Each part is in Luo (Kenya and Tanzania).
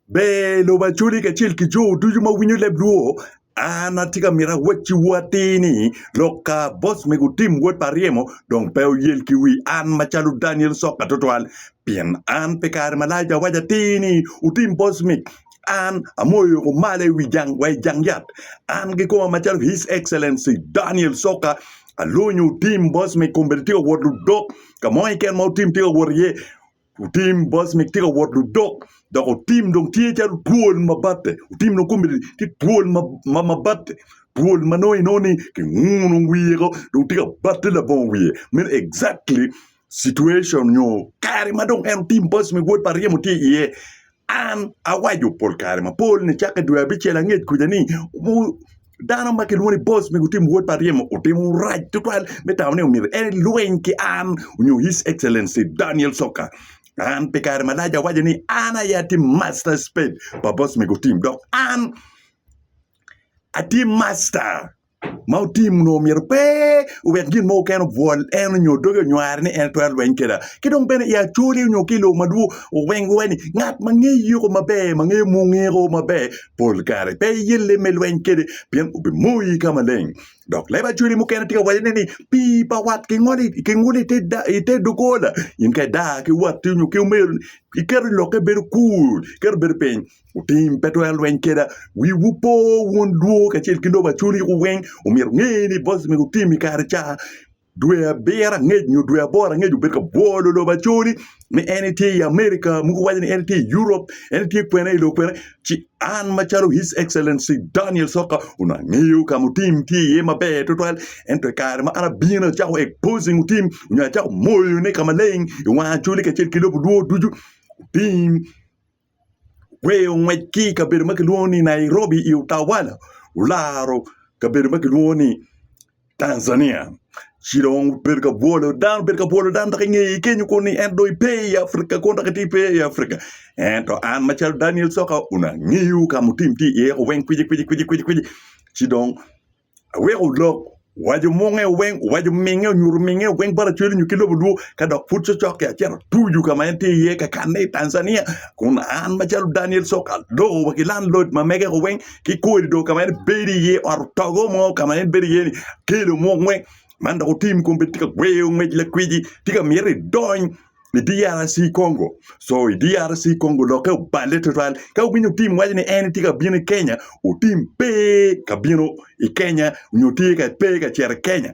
be lo ba chuli ka chil ki jo duju ma winyo le bluo ana tika mira wachi watini loka Bosmic Otim wot pariemo dong peu yel kiwi an machalu Daniel Soka total pien an pekar malaja wajatini Otim Bosmic an amoyo ko male wijang way jangyat an giko machalu His Excellency Daniel Soka alonyo Otim Bosmic kompetitivo wot ludok kamoy ken mo team tigo worye Otim Bosmic tigo wot ludok donc Otim donc tie chalu tuol mabate Otim no kumbi ti tuol mabate tuol manoi noni ki ngunu wiye ko donc tiga batte la bon wiye men exactly situation nyo karima donc en Otim Bosmic wot par yemo ti ye an awajo pol karima pol ne chaka dua bichela nget kujani dana make woni Bosmic Otim wot par yemo Otim right total metawne umir en luen ki an nyo His Excellency Daniel Soka an pekar malaja wajani ana yati master spade pa Bosmic Otim donc an ati master mau tim no mir pe u wen gin mo ken vol en nyo dogo nyar ni en toal wen keda ki dong ben ya chuli nyo kilo madu o wen wen ngat mangi yo mabe mangi mo ngero mabe pol kare pe yelle mel wen kede bien u be moyi kamaleng donc leba chuli mo ken tika wajani ni pi pa wat ki ngoli te da ite dogola yin ka da ki wat nyo ki mel ki ker lo ke ber cool ker ber pen Otim petrol wen keda wi wupo won duo ka chel kilo ba chuli ko wen o mir ngeni Bosmic Otim karcha due bera ngej nyu due bora ngej berka bolo lo ba chuli me NT America mu ko wajani NT Europe NT kwena ilo kwena chi an macharo His Excellency Daniel Soka una ngiu kam Otim ti yema be total entre karma ana bina chao exposing Otim nya chao moyo ne kamaleng wa chuli ka chel kilo duo duju Otim we ngweki kabir makilwoni Nairobi i utawala ularo kabir makilwoni Tanzania chirong berka bolo dan takinge kenyu koni endo pay Africa konta kati pay Africa ento an machal Daniel Soka una ngiu kam Otim ti e wen kwiji chidong we ludok waju monge wen waju minge nyuru minge wen bara chweli nyukilo budu kada futso choke achara tuju kama ente ye ka kane Tanzania kuna an machal Daniel Soka do waki landlord mamege wen ki kodi do kama ente bedi ye or togo mo kama ente bedi ye kilo mo wen manda Otim kompetika we ngejle kwiji tika mire doin the DRC Congo. So DRC Congo local bale total ka winyo team wajini ene tika bini Kenya Otim pe kabino i Kenya nyoti ka pe ka chere Kenya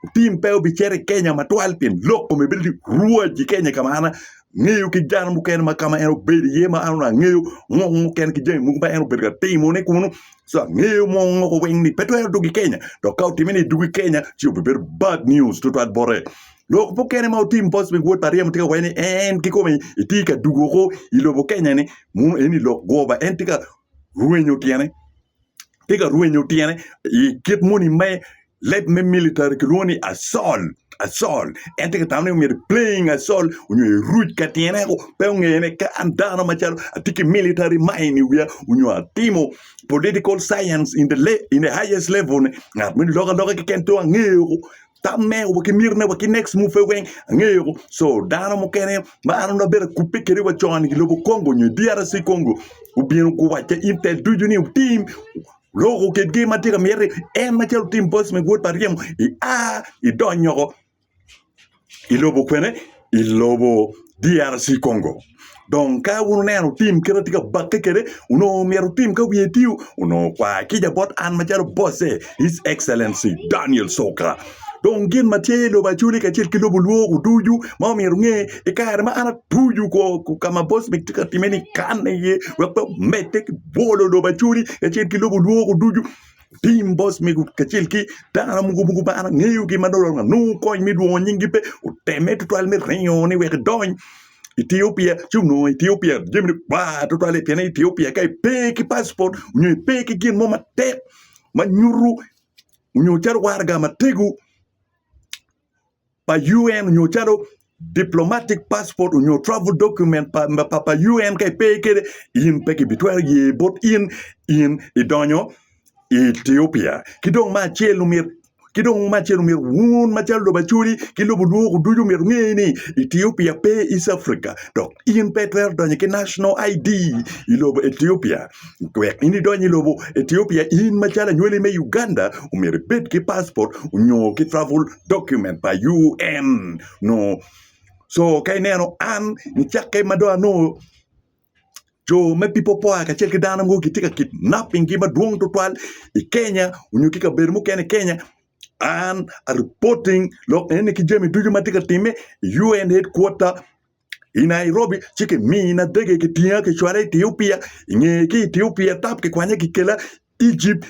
Otim pe obi chere Kenya matwal pin loko me bildi ruwa ji Kenya kama ana ngeu ki jana mu ken makama eno bedi yema ana ngeu ngo ken ki jeng mu ba eno berga timo ne kuno so ngeu mo ngo wenni petwa dugi Kenya do ka timini dugi Kenya ci obi ber bad news total bore donc po kene ma Otim Bosmic wot pariam tika wene en kiko me itika dugoko ilobo Kenya ne mu eni lo goba en tika ruenyo tiene i kit moni me let me military kroni asol en tika tamne me playing asol unyo root katiene ko pe ngene ka andana machalo atiki military mine wia unyo atimo political science in the highest level ngat min loga ke kento ngeo tamme waki mirne waki next move wen ngero so dana mo kene ma anu ber coupe kere wa choni lobo Congo nyu DRC Congo ou bien ko wacha intel du juni team logo ke ge matira mere en matel Otim Bosmic wot pariem i donyo i lobo kwene i lobo DRC Congo donc ka uno ne Otim kera tika bakke kere uno mero Otim ka wietiu uno kwa kija bot an matel bosse His Excellency Daniel Soka donc gin matielo ba chuli ka chil kilo bulwo duju ma mi runge e kare ma ana tuju ko kama Bosmic tika timeni kan ye wakto mete bolo do ba chuli ka chil kilo bulwo duju Otim Bosmic ka chil ki dana mugu ba ana ngeu ki madolo nu ko mi do nyingi pe o temet to al me renyoni we don Ethiopia jemni ba to ale pena Ethiopia kai pe ki passport nyu pe ki gin mo mate ma nyuru nyu tar warga ma tegu pa UN nyocharo diplomatic passport unyo travel document pa UN kay peke in peke bitwer ye bot in idonyo Ethiopia kidong ma chelu mir kidong machelo mir wun machelo bachuri kilo buduo duju mir ngeni Ethiopia pe East Africa dok in petwer donye ke national ID ilobo Ethiopia kwek ini donye lobo Ethiopia in machala nywele me Uganda umir bet ke passport unyo ke travel document by UN no so kay neno an ni chakke mado no jo me pipo po ka chel ke dana ngo kitika kidnapping ki maduong total Kenya unyo kika bermu Kenya and are reporting lo ene ki jemi duju matika time UN headquarter in Nairobi chike mina dege ki tiya ke chware Ethiopia nge ki Ethiopia tap ke kwanya ki kela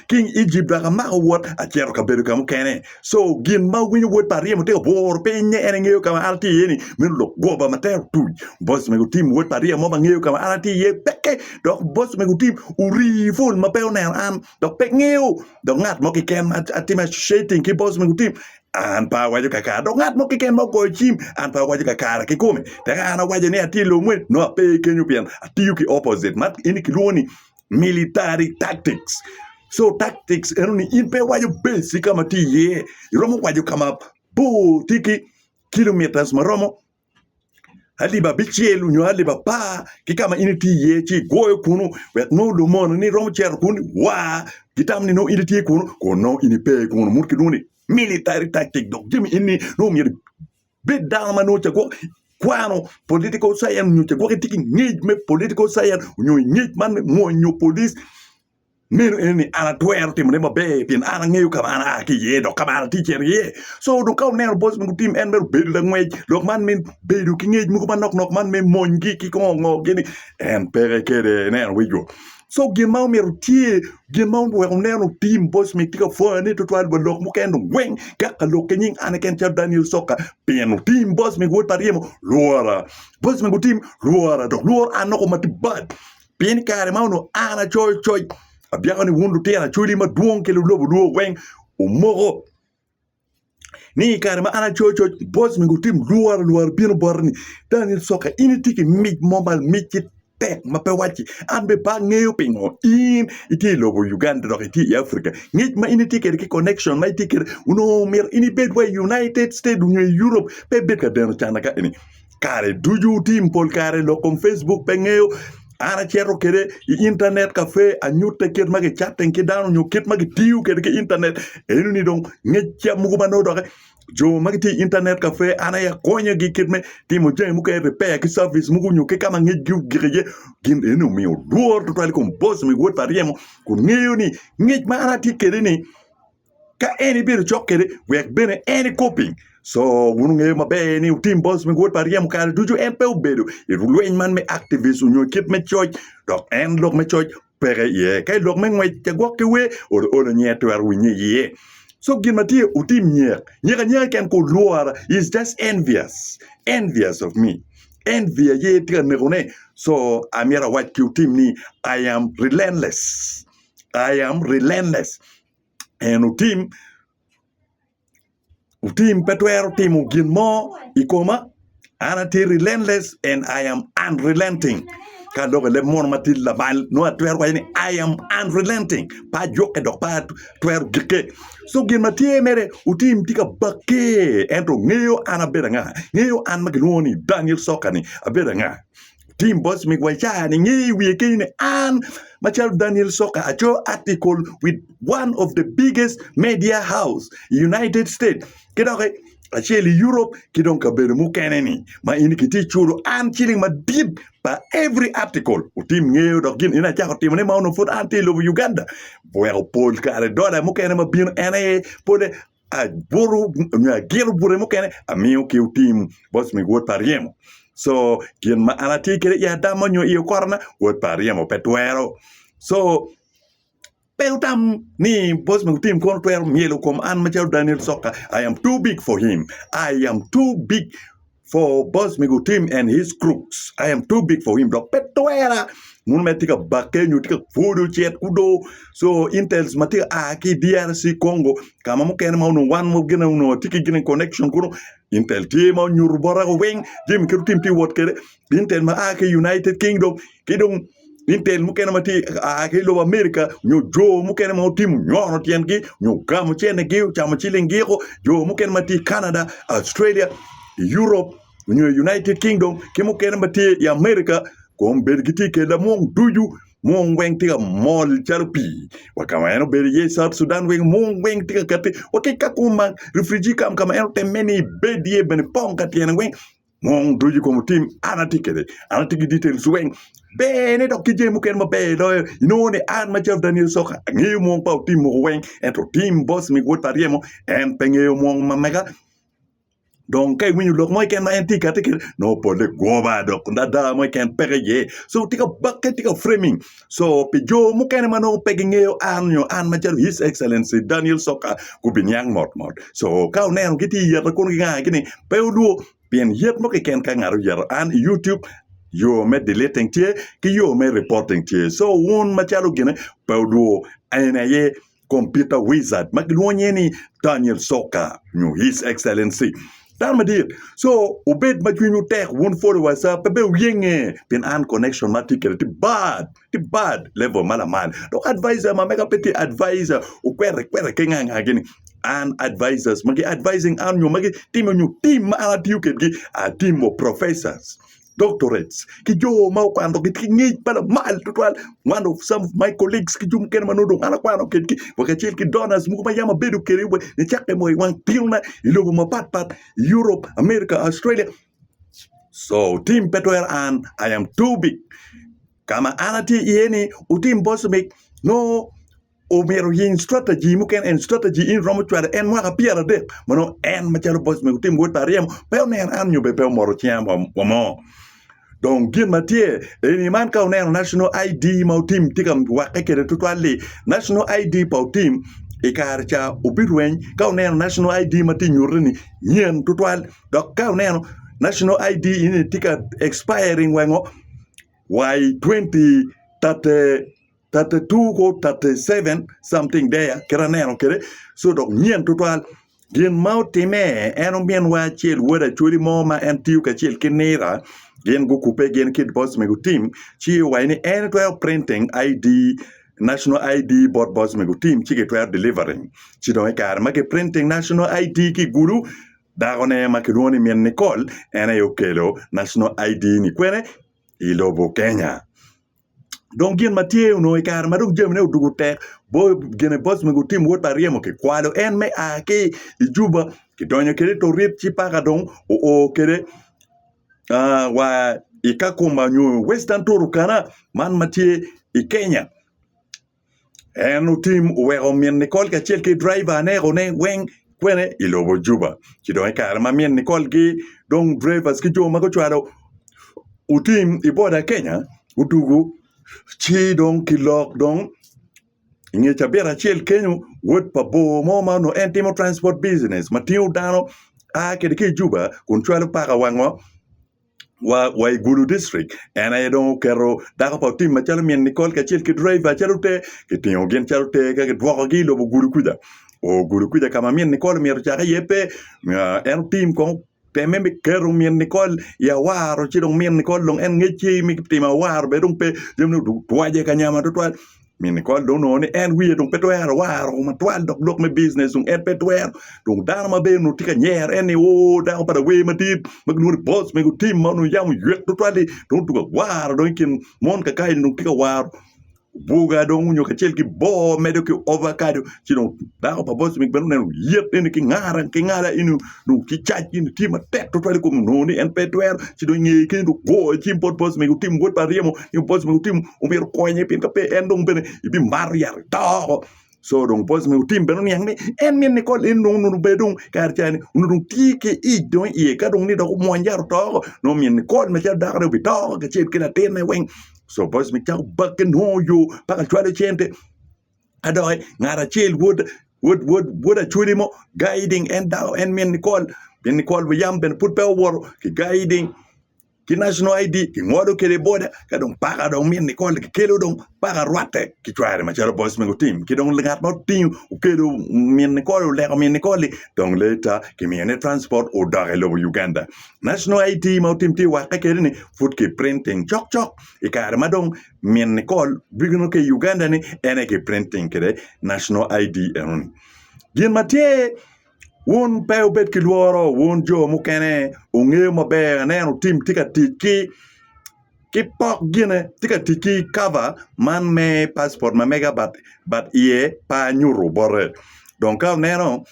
King Egypt daga maka wot a chero ka beru kam kene so gin ma winyo wot pari mo te bor pe nye ene ngeo kama alti yeni min lo goba mater tu Bosmic Otim wot pari mo ba ngeo kama alti ye peke dok Bosmic Otim uri full ma pe onen an dok pe ngeo dok ngat mo ki ken atima shading ki Bosmic Otim an pa wajo kaka dok ngat mo ki ken mo ko chim an pa wajo kaka ke kome daga ana wajo ne atilo mwe no pe kenyu pian atiyu ki opposite mat ini ki luoni military tactics. So tactics eroni inpe wajo basic kama tiye romo wajo kama bo tiki kilometers maromo haliba bichelu nyo haliba pa kikama ini tiye chi goyo kunu wet no lumon ni romo cher kunu wa kitam ni no ini tiye kunu kono ini pe kunu murki duni military tactic dok jimi ini no mi bit down mano chago kwano political science nyo chago tiki ngej me political science nyo ngej man me mo nyo police meno eni ana twer tim ne mabe pin ana ngeu kama ana ki ye do kama ana teacher ye so do kaw ner Bosmic Otim en mer bedu la ngwej lok man men bedu ki ngej mu ko nok man men mongi ki ko ngo geni en pere kede ner wijo so gin maw mer tie gin maw we ner no team Bosmic tika fo ne to twal lok mu ken wen ga ka lok ken ana ken cha Daniel Soka pin team Bosmic wot pariemo luara Bosmic Otim luara do luor anoko matibad pin kare maw no ana choy abiaka ni wundu tena chuli ma duong ke lobo duo weng umogo ni kare ma ana chocho Bosmic Otim luar pino borni Daniel Soka ini tiki mig mobile miki tek ma pe wachi ambe ba ngeo pingo in iti lobo Uganda do iti Africa ngit ma ini tiki ki connection ma tiki uno mer ini bedway United States unyo Europe pe bet ka deno chana ka ini kare duju team pol kare lo kom Facebook pe ngeo ana chero kede internet cafe a nyute ket magi chatten ki danu nyu ket magi tiu kede ke internet enu ni don ngecha mugo mano do jo magi ti internet cafe ana ya konya gi ket me ti mo jeng mugo repair ki service mugo nyu ke kama ngej gi gire gin enu mi o duor to tali kom Bosmic wot pariemo ko ngeyo ni ngej ma ana ti kede ni ka eni bir chokere wek bene eni coping so wunu nge mabe ni team Bosmic wot pariemo kare duju en pe ubedo irulwen man me activist unyo kit me choy dok en lok me choy pere ye kay lok me ngwe chagwa ke we o nye to arwinye ye so gin matie utim nyer ken ko luara is just envious of me envy ye tika negone so amira white ki utim ni I am relentless and utim petwer timu gin mo ikoma anati relentless and I am unrelenting kado le mon matil la bal no atwer ko ni I am unrelenting pa joke do pa twer gike so gin matie mere utim tika bakke ento ngeo ana beranga ngeo an magloni Daniel Soka ni aberanga team Bosmic wacha ni ngi wiye ni an machal Daniel Soka acho article with one of the biggest media house United States kidoke acheli Europe kidonka beru mu keneni ma ini kiti chulo an chilling ma deep pa every article utim ngeo dogin ina chako tim ne ma no foot anti lo Uganda well pol kare dola mu kene ma bin ene pole a buru nya gero bure mu kene a miu ki utim Bosmic wot pariemo so gin ma anati kere ya damonyo iyo korna wot pariemo petuero so Peltam ni Bosmic Otim kon twer mielo kom an machal Daniel Soka I am too big for him I am too big for Bosmic Otim and his crooks I am too big for him dok petwera mun metika bakenyu tika fudu chet kudo so intels matika aki DRC Congo kama mo ken mawno wan mo gena no tiki gina connection kuno intel ti ma nyur bora weng jim kirutim ti wot kere intel ma aki United Kingdom kidong Intel mukene mati a kilo America nyo jo mukene mo tim nyono tiengi nyo gamu chene gi chamo chilingi ko jo mukene mati Canada, Australia, Europe, United Kingdom ke mukene mati ya America ko bergiti ke la mong duju mong weng tiga mol chalpi wakama eno beri ye South Sudan weng mong weng tiga kati wakika kuma refugee kam kama eno temeni bedi ben pong kati eno weng mong duju ko mutim anatiki details weng bene do kije muken mo be do inone an ma chef Daniel Soka ngi mo pa tim mo weng ento tim Bosmic Otim en penge mo mamega donc kay wiñu lok moy ken ma en tika tika no pole goba do ndada moy ken pege ye so tika bucket tika framing so pe jo mu ken ma no pege ngeo an ma chef His Excellency Daniel Soka ku bin yang mot so kaw nen giti ya ko nga gini pe lu bien yet mo ke ken ka ngaro yar an YouTube yo me deleting tie ki yo me reporting tie so won machalo gene pawdo ayna ye computer wizard maglonye ni Daniel Soka new His Excellency dan ma dir so obed ma ñu tek won for WhatsApp be yenge pin an connection matikere ti bad level mala man do advisor ma mega petit advisor o kwere ke nga gene and advisors magi advising an ñu magi team ala tiuke gi a team of professors doctorates ki jo ma kwando ki ngi pala mal total one of some of my colleagues ki jum ken manodo ala kwano ki wakachil ki donors mu ma yama bedu keri we ni chakke moy wan pilna ilobo ma pat Europe, America, Australia. So team Petwer and I am too big kama anati yeni utim Bosmic no omero yin strategy muken en strategy in romo chwara en wa piara de mono en machalo Bosmic utim Otim pe ne an nyu be pe moro tiam mo donc gin matie ni man ka on national ID ma team tikam wa kekere tutwali national ID pa team e karcha ubirwen ka on national ID mati nyurni nyen tutwal donc ka on national ID in tika expiring wengo y 32 ko 37 something there kera neno kere so donc nyen tutwal gin mautime en bien wa chel woda churi mo ma en tiu ka chel kinera gen go coupe gen kid Bosmic Otim chi wayni en to printing ID national ID bot Bosmic Otim chi get to delivering chi do kar ma ke printing national ID ki guru dagone makedoni men Nicole en ayo kelo national ID ni kwene ilobo Kenya donc gen matie no kar ma dug jemne dugu tek bo gen Bosmic Otim wot pariemo ke kwalo en me ake ijuba ki donyo kere to rit chi paga don o kere wa ikakuma nyu Western Turkana man matie i Kenya en utim wero mien Nicole ka chel ke driver ne weng kwene ilobo juba ki do kar ma mien Nicole ki don drivers ki jo ma ko chwaro utim i boda Kenya udugu chi don ki lok don inge chabera chel Kenya wot pa bo mo ma no entimo transport business matiu dano a ke de juba kun chwalo para wango wa Gulu district and I don't kero daga pa team machalo mien Nicole ka chel ki driver chalo te ki tingo gen chalo te ka dwoko gi lo Gulu kuda o Gulu kuda kama mien Nicole mi rchaka yepe en team ko te membe kero mien Nicole ya waro chi dong mien Nicole long en ngechi mi tima waro be dong pe jemno tuaje ka nyama to twal mien Nicole dong no ni en wiye dong petwer waro ma twal dok me business dong en petwer dong dana ma be no tika nyer en o da pa we ma tit mag no Bosmic Otim ma no yam yek to twali dong tuga waro dong kin mon ka kay dong tika waro buga dong nyo ka chel ki bo medo ki avocado ci dong da pa Bosmic ben no yep en ki ngara inu dong ki chaj inu ti ma tek to twali ko no ni en petwer ci dong ngi ki dong bo ci pot Bosmic Otim wot pariemo ni Bosmic Otim o mer ko nye pin ka pe en dong ben bi mariar ta so dong Bosmic Otim ben yang ni en mien Nicole en dong no be dong kar chani no dong ti ke i dong e ka dong ni do mo njar to no mien Nicole me cha da ka bi to ka chel ki na ten weng so Bosmic chao bakken ho yo paka chwale chente adoy ngara chel wood a churi mo guiding and down and mien Nicole we yam ben put pe wor ki guiding ki national ID ki ngodo kede boda ka dong paga dong min ni kol ki kelo dong paga rwate ki tware ma chalo Bosmic Otim ki dong lengat ma tin u kelo min ni kol le min ni kol dong leta ki min transport o dare lo Uganda national ID ma Otim ti wa ka kede ni fut ki printing chok chok e kare ma dong min ni kol bigno ke Uganda ni ene ki printing kede national ID enoni gin matie won peo bet ki luoro won jo mukene ung'eyo maber aneno tim tika tiki ki pok gine tika tiki cover man me passport ma mega but iye pa nyuru bore donc ka neno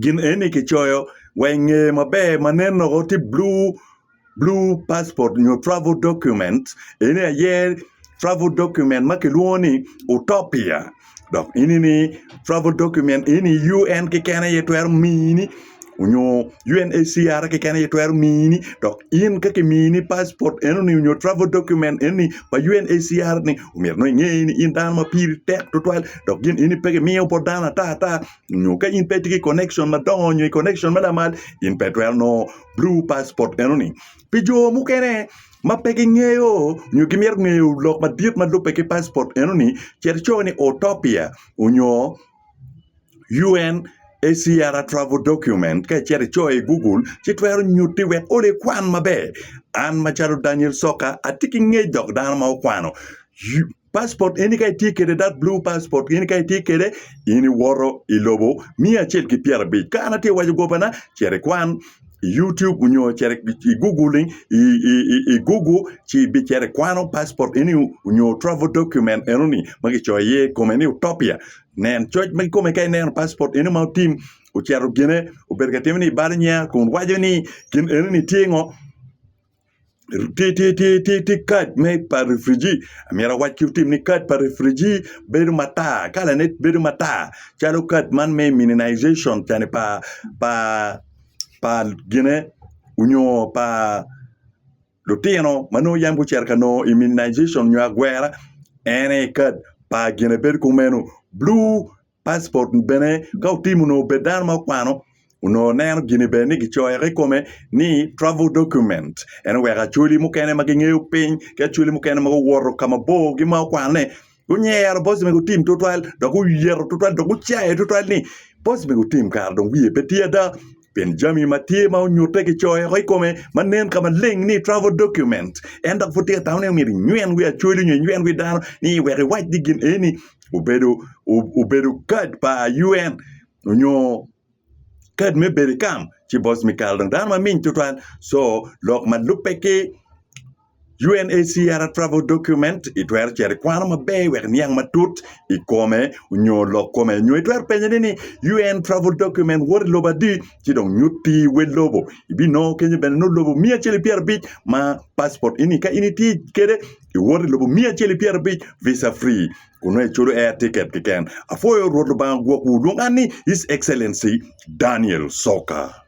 gin eni ki choyo weng'e maber maneno go ti blue passport nyo travel document eni ayer travel document ma ki luoni utopia donc ini travel document ini UN ke kene yetwer mini unyo UNHCR ke kene yetwer mini donc in ke mini passport eno ni unyo travel document eni pa UNHCR ni umir no ngeni in dan ma pir tek total donc ini pege mio po dana ta unyo ka in petiki connection ma don unyo connection ma mal in petwer no blue passport eno ni pijo mu kene ma peke ng'eyo nyo gimier ng'eyo lok madiet ma lupe ki passport eno ni chercho ni utopia unyo UNHCR travel document ka chercho e Google chitwero nyuti wek ole kwan mabe an macharo Daniel Soka atiki ng'e dok dan ma okwano passport eni ka tikede that blue passport eni ka tikede ini woro ilobo mia chel ki pier bi kana ti wajo gobana chere kwan YouTube unyo chere googling i google ci bi chere kwano passport ini unyo travel document enoni magi choye come ni utopia nen choj magi come kay nen passport ini ma tim u chero gene u bergatem ni barnya kun wajo ni kin enoni tingo ti kat me par refugee amira wach tim ni kat par refugee beru mata kala net beru mata chalo kat man me immunization tane pa gine unyo pa lutino mano yambu cercano immunization nyo agwera ene kad pa gine ber kumeno blue passport bene ka timu no bedan ma kwano uno ner gine bene gi choere come ni travel document ene wera chuli mukene magingeu pin ka chuli mukene mago woro kama bo gi ma kwane unyer Bosmic Otim total doku yer total doku chae total ni Bosmic Otim kar dong wiye petiada Benjamin Matie ma nyute ki choy hoy come manen kama leng ni travel document enda futi taune mi nyuen wi acholi nyuen wi dan ni were white digin eni ubedo kad pa UN nyo kad me beri kam ci Bosmic kaldang dan ma min total so lok ma lupeke UNHCR travel document itwer chere kwano mabe wer niang matut ikome unyo lo come nyo itwer penye ni UN travel document wor lobadi ci dong nyuti we lobo ibi no kenye ben no lobo mia chele pier bit ma passport ini ka ini ti kede i wor lobo mia chele pier bit visa free kuno e cholo air ticket kiken afoyo rodo bang gwo ku dong ani His Excellency Daniel Soka.